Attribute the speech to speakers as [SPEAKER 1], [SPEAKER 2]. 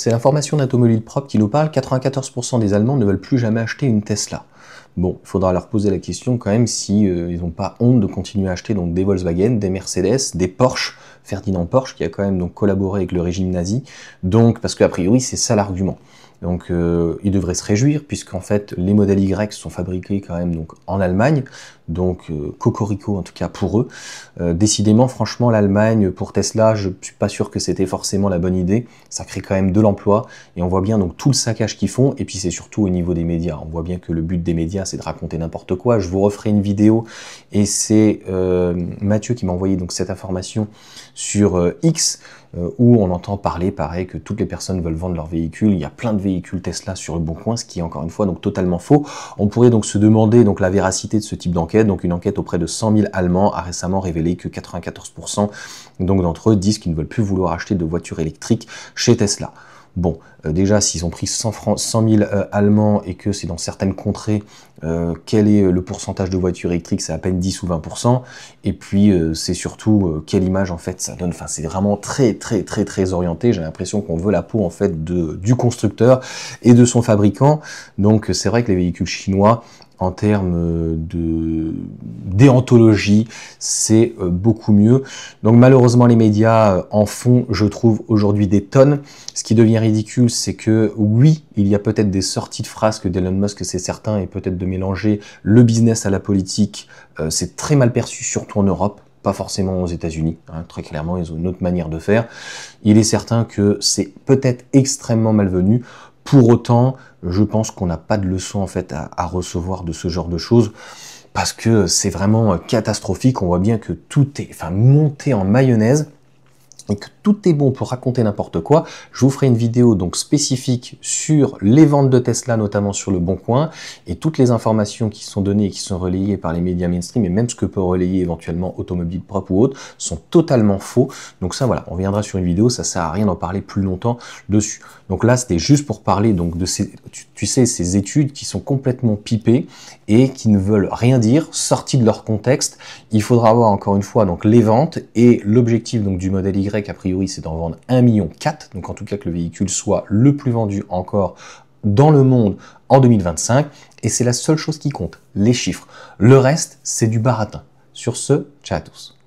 [SPEAKER 1] C'est l'information d'Automobile Propre qui nous parle. 94% des Allemands ne veulent plus jamais acheter une Tesla. Bon, il faudra leur poser la question quand même si ils n'ont pas honte de continuer à acheter donc des Volkswagen, des Mercedes, des Porsche, Ferdinand Porsche qui a quand même donc collaboré avec le régime nazi. Donc, parce qu'a priori c'est ça l'argument. Donc ils devraient se réjouir puisqu'en fait les modèles Y sont fabriqués quand même donc en Allemagne, donc cocorico en tout cas pour eux. Décidément franchement l'Allemagne pour Tesla, je suis pas sûr que c'était forcément la bonne idée. Ça crée quand même de l'emploi et on voit bien donc tout le saccage qu'ils font et puis c'est surtout au niveau des médias. On voit bien que le but des médias c'est de raconter n'importe quoi. Je vous referai une vidéo et c'est Mathieu qui m'a envoyé donc cette information sur X. Où on entend parler, pareil, que toutes les personnes veulent vendre leur véhicule. Il y a plein de véhicules Tesla sur le Bon Coin, ce qui est encore une fois donc totalement faux. On pourrait donc se demander donc la véracité de ce type d'enquête. Donc une enquête auprès de 100 000 Allemands a récemment révélé que 94% donc d'entre eux disent qu'ils ne veulent plus vouloir acheter de voitures électriques chez Tesla. Bon, déjà, s'ils ont pris 100 000 Allemands et que c'est dans certaines contrées, quel est le pourcentage de voitures électriques? C'est à peine 10 ou 20%. Et puis, c'est surtout quelle image, en fait, ça donne. Enfin, c'est vraiment très orienté. J'ai l'impression qu'on veut la peau, en fait, du constructeur et de son fabricant. Donc, c'est vrai que les véhicules chinois, en termes de déontologie, c'est beaucoup mieux. Donc malheureusement, les médias en font, je trouve, aujourd'hui des tonnes. Ce qui devient ridicule, c'est que oui, il y a peut-être des sorties de frasques d'Elon Musk, c'est certain, et peut-être de mélanger le business à la politique, c'est très mal perçu, surtout en Europe. Pas forcément aux États-Unis, hein, très clairement, ils ont une autre manière de faire. Il est certain que c'est peut-être extrêmement malvenu. Pour autant, je pense qu'on n'a pas de leçon en fait à recevoir de ce genre de choses parce que c'est vraiment catastrophique. On voit bien que tout est monté en mayonnaise et que tout est bon pour raconter n'importe quoi. Je vous ferai une vidéo donc spécifique sur les ventes de Tesla, notamment sur le Bon Coin, et toutes les informations qui sont données et qui sont relayées par les médias mainstream, et même ce que peut relayer éventuellement Automobile Propre ou autre, sont totalement faux. Donc ça, voilà, on reviendra sur une vidéo, ça sert à rien d'en parler plus longtemps dessus. Donc là, c'était juste pour parler donc de ces, tu sais, ces études qui sont complètement pipées et qui ne veulent rien dire, sorties de leur contexte. Il faudra voir encore une fois donc les ventes et l'objectif donc du modèle Y a priori c'est d'en vendre 1,4 million, donc en tout cas que le véhicule soit le plus vendu encore dans le monde en 2025, et c'est la seule chose qui compte, les chiffres. Le reste, c'est du baratin. Sur ce, ciao à tous.